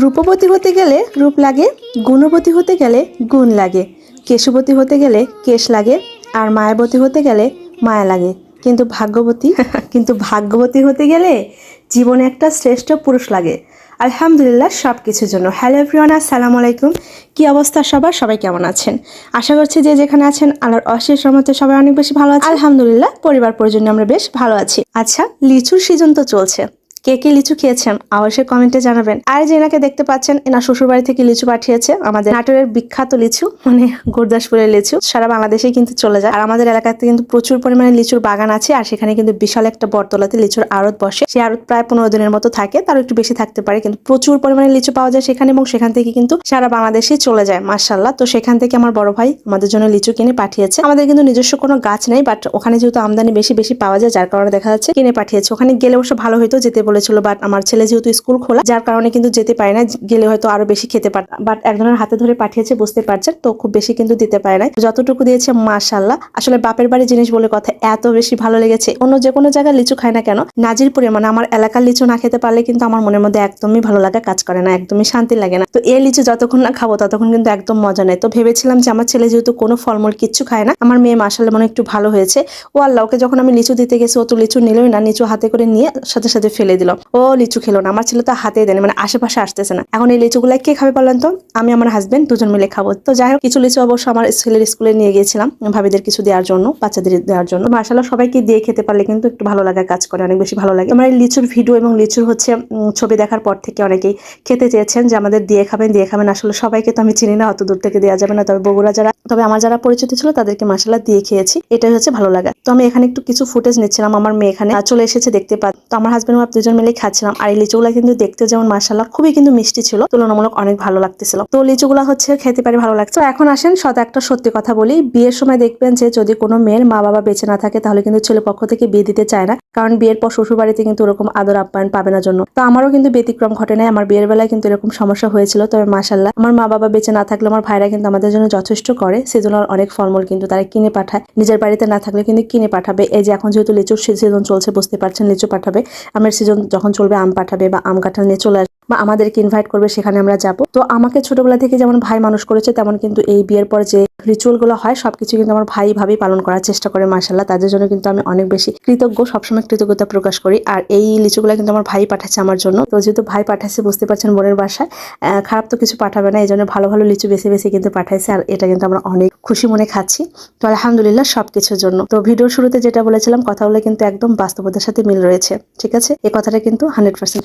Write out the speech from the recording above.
রূপবতী হতে গেলে রূপ লাগে, গুণবতী হতে গেলে গুণ লাগে, কেশবতী হতে গেলে কেশ লাগে, আর মায়াবতী হতে গেলে মায়া লাগে। কিন্তু ভাগ্যবতী হতে গেলে জীবনে একটা শ্রেষ্ঠ পুরুষ লাগে। আলহামদুলিল্লাহ সব কিছুর জন্য। হ্যালো এভরিওয়ান, আসসালামু আলাইকুম। কি অবস্থা সবার? সবাই কেমন আছেন? আশা করছি যে যেখানে আছেন আল্লাহর অশেষ রহমতে সবাই অনেক বেশি ভালো আছে। আলহামদুলিল্লাহ পরিবার পরিজনে আমরা বেশ ভালো আছি। আচ্ছা, লিচুর সিজন তো চলছে। কে কে লিচু খেয়েছেন অবশ্যই কমেন্টে জানাবেন। আর যে এনাকে দেখতে পাচ্ছেন, এনা শ্বশুর বাড়ি থেকে লিচু পাঠিয়েছে। আমাদের নাটোরের বিখ্যাত লিচু, মানে গুরদাসপুরের লিচু সারা বাংলাদেশে কিন্তু চলে যায়। আর আমাদের এলাকাতে কিন্তু প্রচুর পরিমাণে লিচুর বাগান আছে। আর সেখানে কিন্তু বিশাল একটা বটতলাতে লিচুর আড়ত বসে। সেই আড়ত প্রায় 15 দিনের মতো থাকে, তার একটু বেশি থাকতে পারে, কিন্তু প্রচুর পরিমাণে লিচু পাওয়া যায় সেখানে, এবং সেখান থেকে কিন্তু সারা বাংলাদেশে চলে যায় মাশাআল্লাহ। তো সেখান থেকে আমার বড় ভাই আমাদের জন্য লিচু কিনে পাঠিয়েছে। আমাদের কিন্তু নিজস্ব কোনো গাছ নেই, বাট ওখানে যেহেতু আমদানি বেশি বেশি পাওয়া যায়, যার কারণে দেখা যাচ্ছে কিনে পাঠিয়েছে। ওখানে গেলে অবশ্য ভালো হইতো, যেতে বলেছিল, বাট আমার ছেলে যেহেতু স্কুল খোলা, যার কারণে কিন্তু যেতে পারে না। গেলে হয়তো আরো বেশি খেতে পারতাম, বাট একজনের হাতে ধরে পাঠিয়েছে, বুঝতে পারছেন তো, খুব বেশি কিন্তু দিতে পারে না। যতটুকু দিয়েছে মাশাআল্লাহ। আসলে বাপের বাড়ি জিনিস বলে কথা, এত বেশি ভালো লেগেছে। অন্য যে কোনো জায়গায় লিচু খায় না কেন, নাজিরপুরে মানে আমার এলাকার লিচু না খেতে পারলে কিন্তু আমার মনের মধ্যে একদমই ভালো লাগা কাজ করে না, একদমই শান্তি লাগে না। তো এই লিচু যতক্ষণ না খাবো ততক্ষণ কিন্তু একদম মজা নেই। তো ভেবেছিলাম যে আমার ছেলে যেহেতু কোনো ফলমূল কিচ্ছু খায় না, আমার মেয়ে মাশাআল্লাহ মনে একটু ভালো হয়েছে। ও আল্লাহ, ওকে যখন আমি লিচু দিতে গেছি ও তো লিচু নিলই না, নিচু হাতে করে নিয়ে সাথে সাথে ফেলে দিল। ও লিচু খেলো না। আমার ছেলে তো হাতে দেয়নি, মানে আশেপাশে আসতেছে না। এখন এই লিচুগুলা কে খাবে বলেন তো? আমি আমার হাজবেন্ড দুজন মিলে খাবো। তো যাই হোক, কিছু লিচু অবশ্য আমার ছেলের স্কুলে নিয়ে গিয়েছিলাম ভাবিদের কিছু দেওয়ার জন্য, বাচ্চাদের দেওয়ার জন্য। মাশাআল্লাহ সবাইকে দিয়ে খেতে পারলে কিন্তু একটু ভালো লাগা কাজ করে, অনেক বেশি ভালো লাগে। আমার এই লিচুর ভিডিও এবং লিচুর ছবি দেখার পর থেকে অনেকেই খেতে চেয়েছেন যে আমাদের দিয়ে খাবেন দিয়ে খাবেন। আসলে সবাইকে তো আমি চিনি না, অত দূর থেকে দেওয়া যাবে না। তবে আমার যারা পরিচিত ছিল তাদেরকে মাশাআল্লাহ দিয়ে খেয়েছি, এটাই হচ্ছে ভালো লাগা। তো আমি এখানে একটু কিছু ফুটেজ নিচ্ছিলাম। আমার মেয়ে এখানে চলে এসেছে, দেখতে পাচ্ছি। তো আমার হাজবেন্ড ওয়াইফ দুজন মিলে খাচ্ছিলাম। আর এই লিচুগুলা কিন্তু দেখতে যেমন মাশাআল্লাহ খুবই কিন্তু মিষ্টি ছিল, তুলনামূলক অনেক ভালো লাগতেছিল। তো লিচুগুলা খেতে পারে ভালো লাগছে। তো এখন আসেন একটা সত্যি কথা বলি। বিয়ের সময় দেখবেন যে যদি কোনো মেয়ের মা বাবা বেঁচে না থাকে, তাহলে কিন্তু ছেলে পক্ষ থেকে বিয়ে দিতে চায় না, কারণ বিয়ের পর শ্বশুর বাড়িতে কিন্তু ওরকম আদর আপ্যায়ন পাবে না জন্য। তো আমারও কিন্তু ব্যতিক্রম ঘটে নাই, আমার বিয়ের বেলায় কিন্তু এরকম সমস্যা হয়েছিল। তবে মাশাআল্লাহ আমার মা বাবা বেঁচে না থাকলে আমার ভাইরা কিন্তু আমাদের জন্য যথেষ্ট করে, সেজন্য অনেক ফলমূল কিন্তু তারা কিনে পাঠায়। নিজের বাড়িতে না থাকলে কিন্তু কিনে পাঠাবে। এই যে এখন যেহেতু লিচুর সিজন চলছে, বুঝতে পারছেন, লিচু পাঠাবে। আমের সিজন যখন চলবে আম পাঠাবে, বা আম কাঁঠাল নিয়ে চলে আসবে, বা আমাদেরকে ইনভাইট করবে, সেখানে আমরা যাব। তো আমাকে ছোটবেলা থেকে যেমন ভাই মানুষ করেছে, তেমন কিন্তু এই বিয়ের পর যে রিচুয়াল গুলো হয় সবকিছু কিন্তু আমার ভাই ভাবি পালন করার চেষ্টা করে মাশাআল্লাহ। তাদের জন্য কিন্তু আমি অনেক বেশি কৃতজ্ঞ, সবসময় কৃতজ্ঞতা প্রকাশ করি। আর এই লিচুগুলা কিন্তু আমার ভাই পাঠাচ্ছে আমার জন্য। তো যেহেতু ভাই পাঠাচ্ছে, বুঝতে পারছেন বোনের বাসায় খারাপ তো কিছু পাঠাবে না, এই জন্য ভালো ভালো লিচু বেছে বেছে কিন্তু পাঠাইছে। আর এটা কিন্তু আমরা অনেক খুশি মনে খাচ্ছি। তো আলহামদুলিল্লাহ সবকিছুর জন্য। তো ভিডিওর শুরুতে যেটা বলেছিলাম, কথাগুলো কিন্তু একদম বাস্তবতার সাথে মিল রয়েছে, ঠিক আছে? এই কথাটা কিন্তু 100%